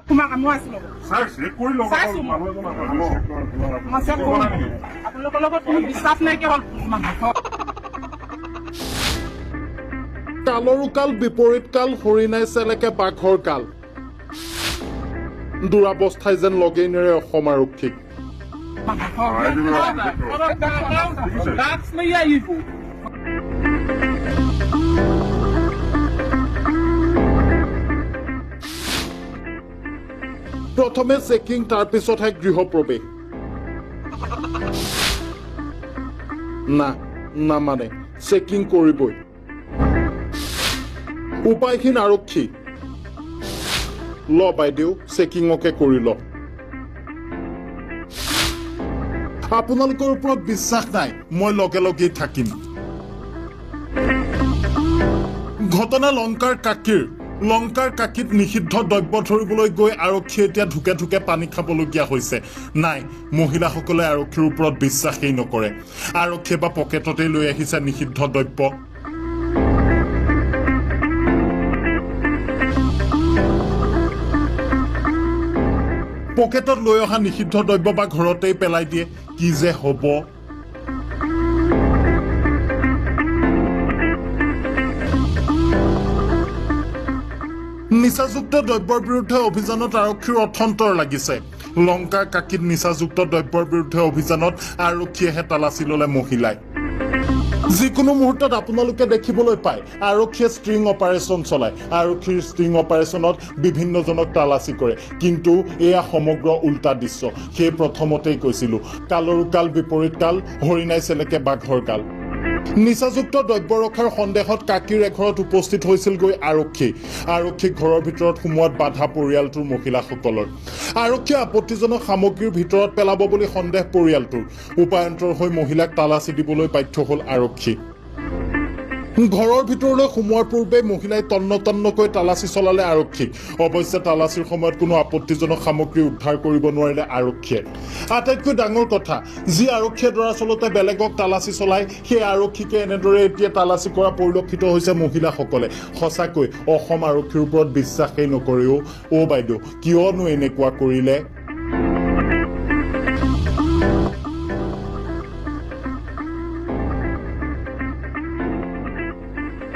তোমাক মই আছিলো স্যাৰ চেক কৰি লওক চাইছো মই। মানুহ এজন মই চেক কৰোঁ আপোনালোকৰ লগত কোনো বিশ্বাস নাইকিয়া হ'ল মানুহৰ কালৰো কাল বিপৰীত কাল হৰিণাই চেলেকে বাঘৰ কাল দুৰাৱস্থাই যেন লগেই নেৰে অসম আৰক্ষীক That's me, yeah, you. প্ৰথমে চেকিং তাৰ পিছতহে গৃহপ্ৰৱেশ না মানে চেকিং কৰিবই উপায়হীন আৰক্ষী ল বাইদেউ চেকিঙকে কৰি ল আপোনালোকৰ ওপৰত বিশ্বাস নাই মই লগে লগেই থাকিম ঘটনা লংকাৰ কাকিত নিষিদ্ধ দ্ৰব্য ধৰিবলৈ গৈ আৰক্ষী এতিয়া ঢুকে ঢুকে পানী খাবলগীয়া হৈছে নাই মহিলাসকলে আৰক্ষীৰ ওপৰত বিশ্বাসেই নকৰে আৰক্ষীয়ে বা পকেটতে লৈ আহিছে নিষিদ্ধ দ্ৰব্য পকেটত লৈ অহা নিষিদ্ধ দ্ৰব্য বা ঘৰতেই পেলাই দিয়ে কি যে হ'ব নিচাযুক্ত দ্ৰব্যৰ বিৰুদ্ধে অভিযানত আৰক্ষীৰ অথন্তৰ লাগিছে লংকাৰ কাকিত নিচাযুক্ত দ্ৰব্যৰ বিৰুদ্ধে অভিযানত আৰক্ষীয়েহে তালাচী ললে মহিলাই যিকোনো মুহূৰ্তত আপোনালোকে দেখিবলৈ পায় আৰক্ষীয়ে ষ্ট্ৰিং অপাৰেশ্যন চলায় আৰক্ষীৰ ষ্ট্ৰিং অপাৰেশ্যনত বিভিন্নজনক তালাচী কৰে কিন্তু এয়া সমগ্ৰ উল্টা দৃশ্য সেই প্ৰথমতেই কৈছিলো কালৰো কাল বিপৰীত কাল হৰিণাই চেলেকে বাঘৰ কাল নিচাযুক্ত দ্ৰব্য ৰখাৰ সন্দেহত কাকিৰ এঘৰত উপস্থিত হৈছিলগৈ আৰক্ষীক ঘৰৰ ভিতৰত সোমোৱাত বাধা পৰিয়ালটোৰ মহিলাসকলৰ আৰক্ষীয়ে আপত্তিজনক সামগ্ৰীৰ ভিতৰত পেলাব বুলি সন্দেহ পৰিয়ালটোৰ উপায়ন্তৰ হৈ মহিলাক তালাচী দিবলৈ বাধ্য হ'ল আৰক্ষী ঘৰৰ ভিতৰলৈ সোমোৱাৰ পূৰ্বে মহিলাই তন্নকৈ তালাচী চলালে আৰক্ষীক অৱশ্যে তালাচীৰ সময়ত কোনো আপত্তিজনক সামগ্ৰী উদ্ধাৰ কৰিব নোৱাৰিলে আৰক্ষীয়ে আটাইতকৈ ডাঙৰ কথা যি আৰক্ষীয়ে দৰাচলতে বেলেগক তালাচী চলায় সেই আৰক্ষীকে এনেদৰে এতিয়া তালাচী কৰা পৰিলক্ষিত হৈছে মহিলাসকলে সঁচাকৈ অসম আৰক্ষীৰ ওপৰত বিশ্বাসেই নকৰেও বাইদেউ কিয়নো এনেকুৱা কৰিলে